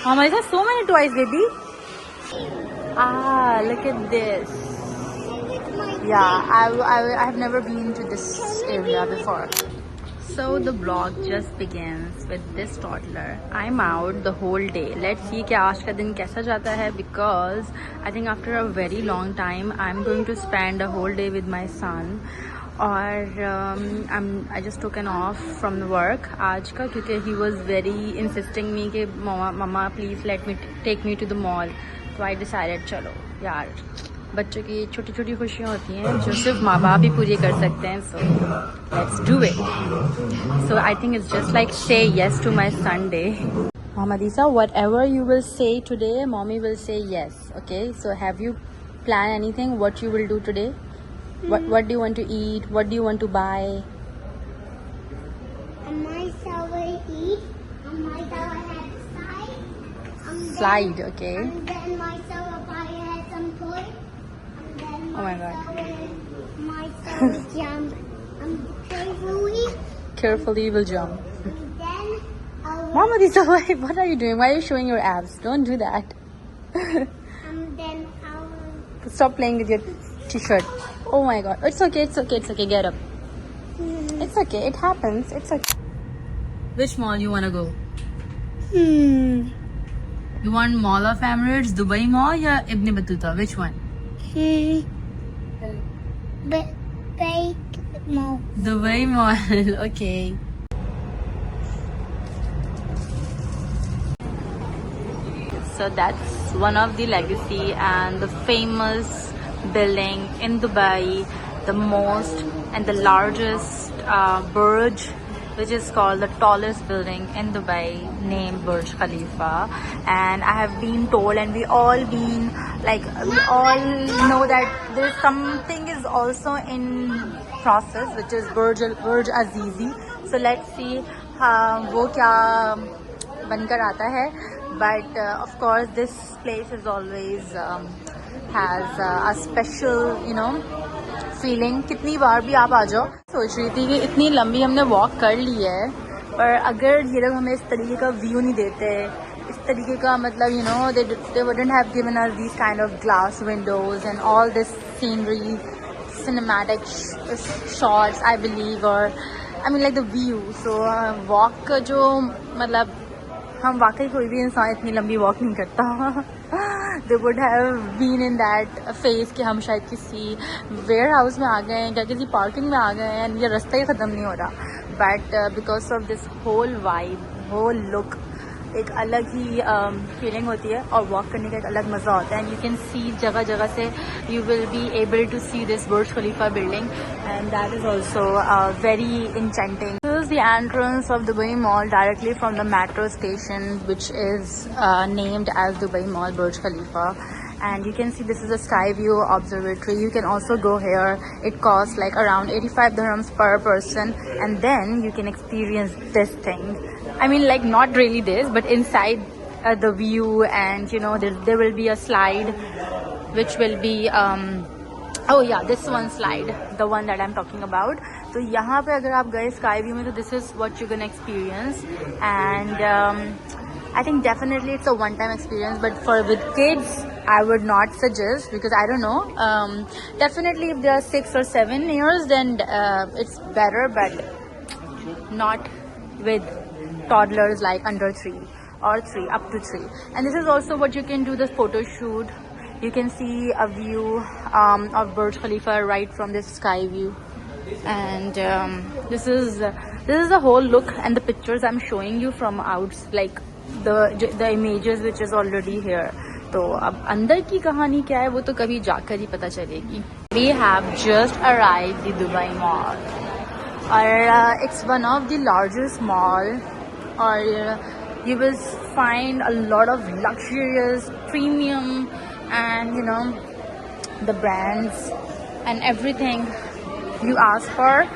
Mama, is there so many toys, baby? Ah, look at this. Yeah, I have never been to this area before. So the vlog just begins with this toddler. I'm out the whole day. Let's see कि आज का दिन कैसा जाता है, because I think after a very long time I'm going to spend a whole day with my son. और I just took an off from the work आज का, क्योंकि he was very insisting me कि mama please let me take me to the mall. So I decided चलो यार, बच्चों की छोटी छोटी खुशियाँ होती हैं जो सिर्फ माँ बाप ही पूरी कर सकते हैं. So let's do it. So I think it's just like say yes to my Sunday. Mohammadisa, whatever you will say today, mommy will say yes. Okay, so have you planned anything what you will do today? What do you want to eat? What do you want to buy? I might eat. I might have Slide, okay. And then myself I had some toy. And then Oh my god. myself jump. Carefully. Carefully you will jump. And then Mohammadisa, what are you doing? Why are you showing your abs? Don't do that. and then I'll Stop playing with your t-shirt. Oh my god. It's okay, it's okay, it's okay. Get up. It's okay, it happens. It's okay. Which mall you want to go? You want Mall of Emirates, Dubai Mall or Ibn Battuta? Which one? Bake more. Dubai Mall. Okay. So that's one of the legacy and the famous building in Dubai, the most and the largest Burj, which is called the tallest building in Dubai, named Burj Khalifa. And I have been told, and we all know that there's something is also in process, which is Burj Azizi. So let's see वो क्या बनकर आता है. But of course this place is always has a special feeling. कितनी बार भी आप आ जाओ. सोच रही थी कि इतनी लंबी हमने वॉक कर ली है, पर अगर ये लोग हमें इस तरीके का व्यू नहीं देते, इस तरीके का मतलब they wouldn't have given us these kind of glass windows and all this scenery, cinematic shots, I believe, or I mean like the view. So walk का जो मतलब हम वाकई कोई भी इंसान इतनी लंबी वॉक नहीं करता. They would have been in that phase कि हम शायद किसी वेयर हाउस में आ गए हैं या किसी पार्किंग में आ गए हैं और ये रास्ता ही ख़त्म नहीं हो रहा. But because of this whole vibe, whole look, एक अलग ही फीलिंग होती है और वॉक करने का एक अलग मज़ा होता है. एंड यू कैन सी जगह जगह से you will be able to see this Burj Khalifa building, and that is also very enchanting. This is the entrance of Dubai Mall directly from the metro station, which is named as Dubai Mall Burj Khalifa. And you can see this is a sky view observatory. You can also go here. It costs like around 85 dirhams per person, and then you can experience this thing. I mean like not really this, but inside the view, and there will be a slide which will be oh yeah, this one slide, the one that I'm talking about. तो यहाँ पे अगर आप गए sky view में तो this is what you're gonna experience. And I think definitely it's a one-time experience, but with kids I would not suggest, because I don't know, definitely if they are 6 or 7 years then it's better, but not with toddlers like under 3 or 3 up to 3. And this is also what you can do the photo shoot. You can see a view of Burj Khalifa right from this sky view. And this is the whole look, and the pictures I'm showing you from out, like the images which is already here. तो अब अंदर की कहानी क्या है वो तो कभी जाकर ही पता चलेगी. We have just arrived the Dubai Mall, और it's one of the largest mall, और you will find a lot of luxurious, premium, and the brands and everything you ask for.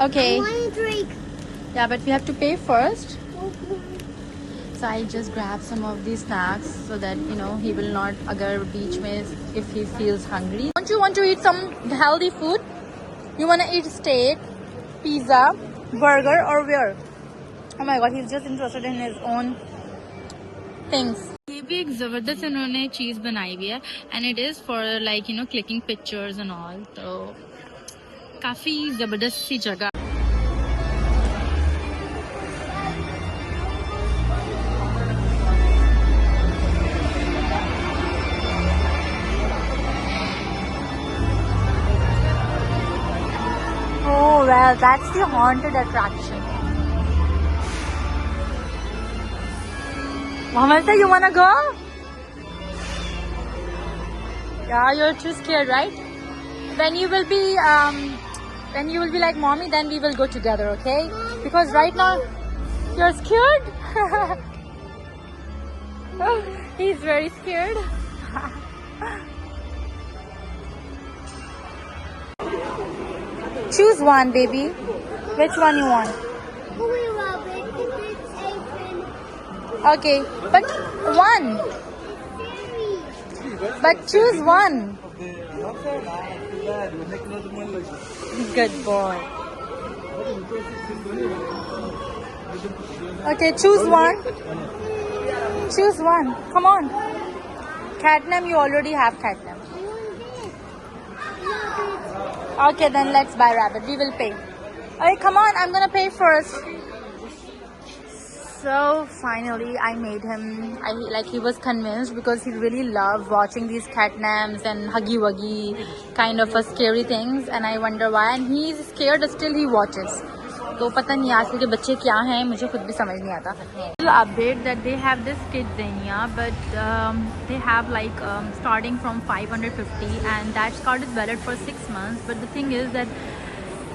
Okay. I want a drink. Yeah, but we have to pay first. So I just grab some of these snacks so that he will not agar beach mein if he feels hungry. Don't you want to eat some healthy food? You wanna eat steak, pizza, burger or where? Oh my god, he's just interested in his own things. ये भी एक जबरदस्त इन्होंने चीज बनाई हुई है and it is for like you know clicking pictures and all. तो काफी जबरदस्त सी जगह. Oh well, that's the haunted attraction. Mohammed, you wanna go? Yeah, you're too scared, right? When you will be like mommy, then we will go together, okay? Because right now you're scared. He's very scared. Choose one, baby. Which one you want? We love it if it's open. Okay, but one. But choose one. Good boy. Okay, choose one. Choose one. Come on. Catnam, you already have catnam. Okay, then let's buy rabbit. We will pay. Okay, come on. I'm gonna pay first. So finally, I made him. He was convinced because he really loved watching these catnaps and huggy wuggy kind of a scary things. And I wonder why. And he's scared, still he watches. तो पता नहीं आजकल के बच्चे क्या हैं, मुझे खुद भी समझ नहीं आता. Update that they have this Kidzania, but they have like starting from 550, and that card is valid for 6 months. But the thing is that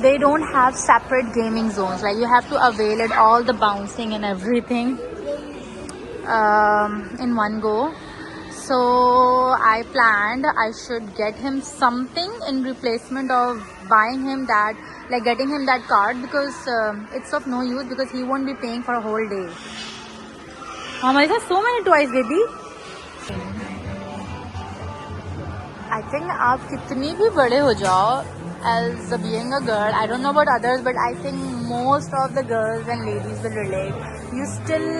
they don't have separate gaming zones. Like you have to avail it all the bouncing and everything in one go. So I planned I should get him something in replacement of buying him that, like getting him that card, because it's of no use because he won't be paying for a whole day. Mama, there's so many toys, baby. I think आप कितनी भी बड़े हो जाओ, as being a girl, I don't know about others, but I think most of the girls and ladies will relate.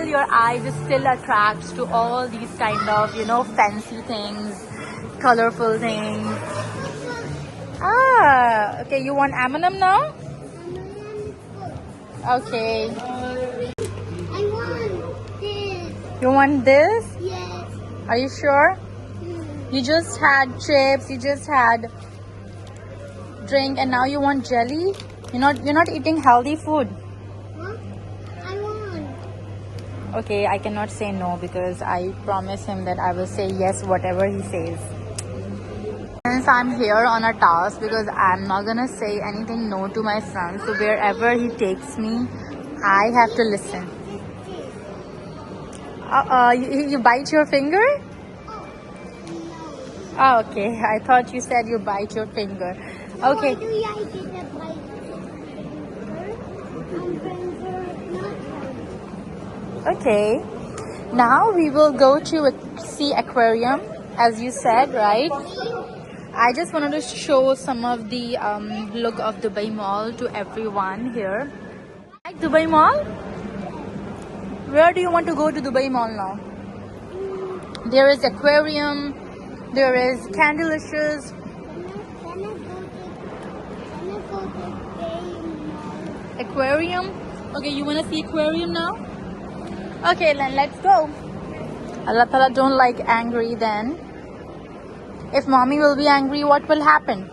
Your eyes is still attracts to all these kind of, you know, fancy things, colorful things. Ah, okay, you want M&M now? Okay. I want this. You want this? Yes. Are you sure? You just had chips, you just had drink, and now you want jelly? You're not eating healthy food. Huh? I want. Okay, I cannot say no because I promise him that I will say yes whatever he says. Since I'm here on a task, because I'm not gonna say anything no to my son, so wherever he takes me, I have to listen. You bite your finger? Oh, okay. I thought you said you bite your finger. Okay. Why do I get a bite? Okay. Now we will go to a sea aquarium, as you said, right? I just wanted to show some of the look of Dubai Mall to everyone here. Like Dubai Mall? Where do you want to go to Dubai Mall now? There is aquarium, there is Candylicious. Aquarium? Okay, you want to see aquarium now? Okay, then let's go. Allah Ta'ala don't like angry then. If mommy will be angry, what will happen?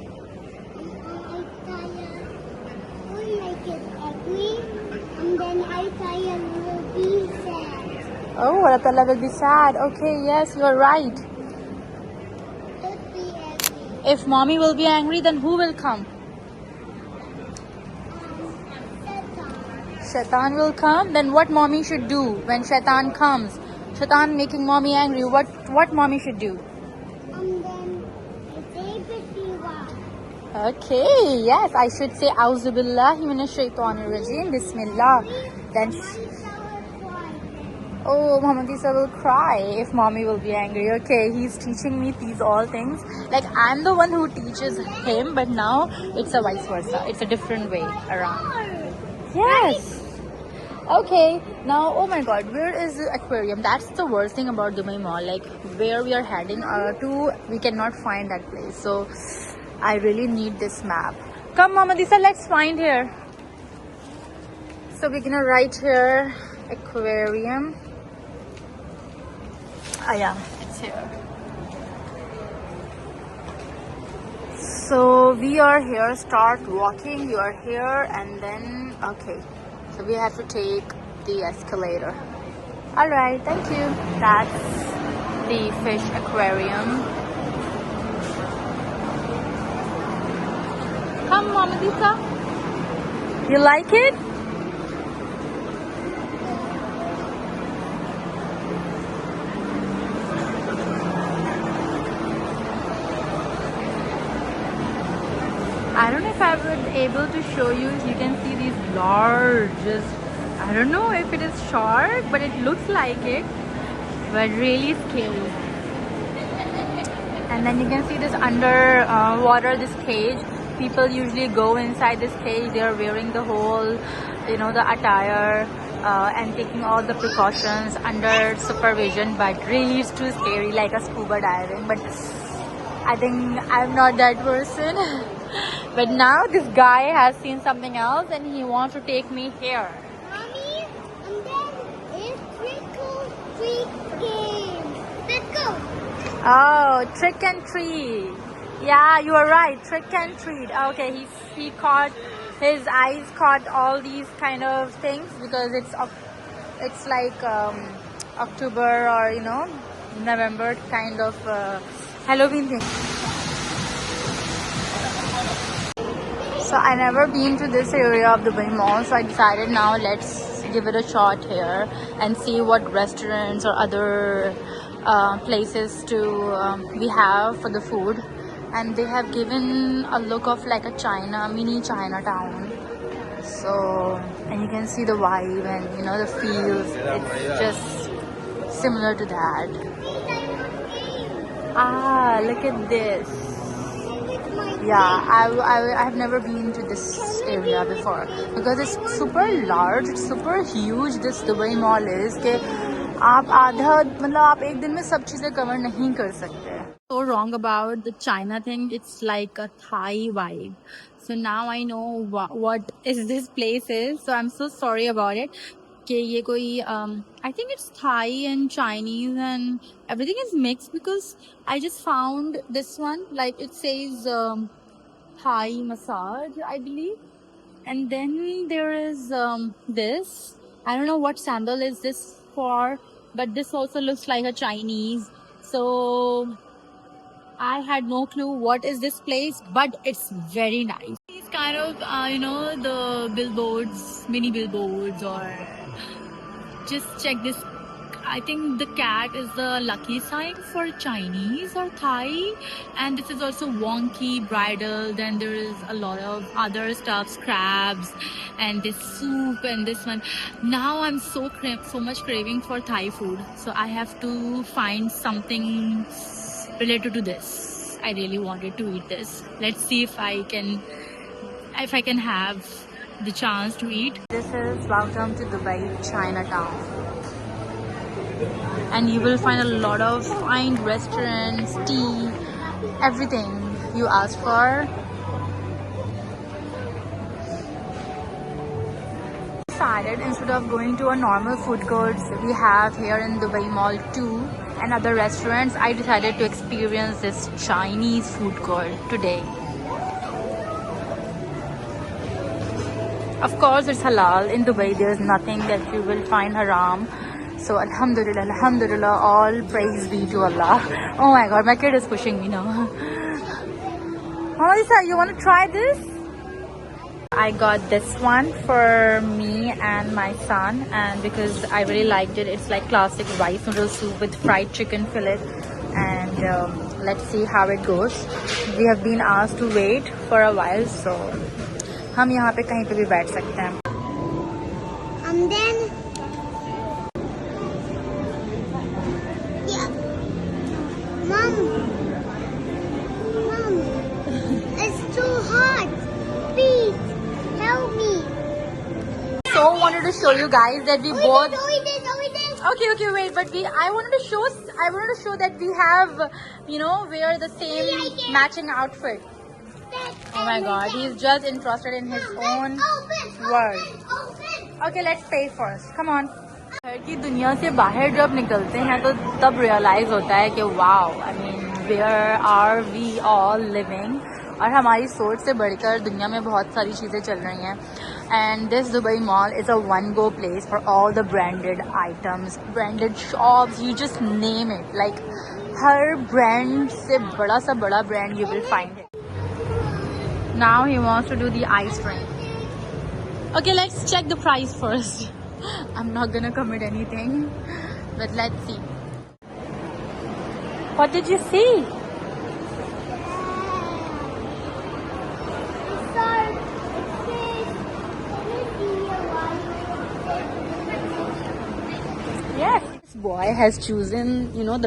Oh, Allah Ta'ala will be sad. Okay, yes, you're right. If mommy will be angry, then who will come? Shaitan will come. Then what mommy should do when Shaitan comes? Shaitan making mommy angry. What mommy should do? Okay, yes, I should say A'udhu Billahi Minash Shaitanir Rajeem. Bismillah. Then Oh, Muhammad Isa will cry if mommy will be angry. Okay, he's teaching me these all things. Like, I'm the one who teaches him, but now it's a vice versa. It's a different way around. Yes. Okay, now, oh my god, where is the aquarium? That's the worst thing about Dubai Mall. Like, where we are heading to, we cannot find that place. So, I really need this map. Come, Muhammad Isa, let's find here. So, we're gonna write here aquarium. Ah, yeah, it's here. So we are here, start walking, you are here, and then, okay. So we have to take the escalator. Alright, thank you. That's the fish aquarium. Come, Muhammad Isa. You like it? I don't know if I would able to show you. You can see these largest, I don't know if it is shark, but it looks like it, but really scary. And then you can see this under water, this cage. People usually go inside this cage. They are wearing the whole, you know, the attire and taking all the precautions under supervision, but really it's too scary, like a scuba diving. But I think I'm not that person. But now this guy has seen something else and he wants to take me here. Mommy, and then it's trick or treat game. Let's go. Oh, trick and treat. Yeah, you are right. Trick and treat. Okay, he caught, his eyes caught all these kind of things because it's like October or, you know, November kind of Halloween thing. So I never been to this area of Dubai Mall, so I decided now let's give it a shot here and see what restaurants or other places to we have for the food. And they have given a look of like a mini Chinatown. So, and you can see the vibe and, you know, the feels. It's just similar to that. Ah, look at this. Yeah, I have never been to this area before because it's super large, it's super huge. This Dubai Mall is कि आप आधा मतलब आप एक दिन में सब चीजें cover नहीं कर सकते. So wrong about the China thing. It's like a Thai vibe. So now I know what is this place is. So I'm so sorry about it. कि ये कोई I think it's Thai and Chinese and everything is mixed because I just found this one, like it says Thai massage, I believe. And then there is this, I don't know what sandal is this for, but this also looks like a Chinese. So I had no clue what is this place, but it's very nice. These kind of you know, the billboards, mini billboards, or just check this. I think the cat is the lucky sign for Chinese or Thai, and this is also wonky bridal. Then there is a lot of other stuffs, crabs and this soup and this one. Now I'm so much craving for Thai food, so I have to find something related to this. I really wanted to eat this. Let's see if I can have the chance to eat. This is Welcome to Dubai Chinatown. And you will find a lot of fine restaurants, tea, everything you ask for. Decided instead of going to a normal food courts we have here in Dubai Mall 2 and other restaurants, I decided to experience this Chinese food court today. Of course it's halal. In Dubai there's nothing that you will find haram. So alhamdulillah, alhamdulillah, all praise be to Allah. Oh my god, my kid is pushing me now. Melissa, you want to try this? I got this one for me and my son, and because I really liked it. It's like classic rice noodle soup with fried chicken fillet, and let's see how it goes. We have been asked to wait for a while, so हम यहाँ पे कहीं पे भी बैठ सकते हैं. And then to show you guys that we both. We did. Okay, wait. But I wanted to show that we have, wear the same matching outfit. Oh my God, he's just interested in his own world. Okay, let's pay first. Come on. घर की दुनिया से बाहर जब निकलते हैं तो तब रियलाइज होता है कि wow, I mean where are we all living. और हमारी सोच से बढ़कर दुनिया में बहुत सारी चीज़ें चल रही हैं. And this Dubai mall is a one go place for all the branded items, branded shops, you just name it. Like हर ब्रांड से बड़ा सा बड़ा brand you will find it. Now he wants to do the ice drink. Okay, let's check the price first. I'm not gonna commit anything, but let's see. What did you see? Yes. This boy has chosen,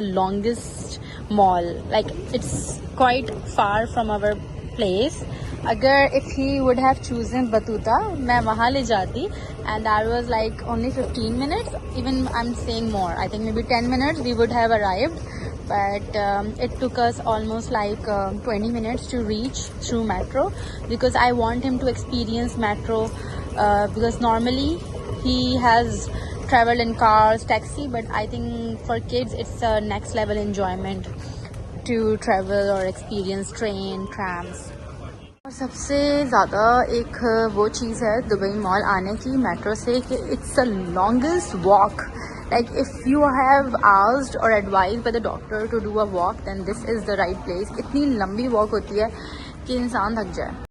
the longest mall. Like, it's quite far from our place. अगर if he would have chosen Batuta, मैं वहाँ ले जाती, and that was like only 15 minutes. Even I'm saying more. I think maybe 10 minutes we would have arrived, but it took us almost like 20 minutes to reach through metro, because I want him to experience metro, because normally he has traveled in cars, taxi, but I think for kids it's a next level enjoyment to travel or experience train, trams. और सबसे ज़्यादा एक वो चीज़ है Dubai mall आने की metro से कि it's the longest walk. Like if you have asked or advised by the doctor to do a walk, then this is the right place. इतनी लंबी वॉक होती है कि इंसान थक जाए.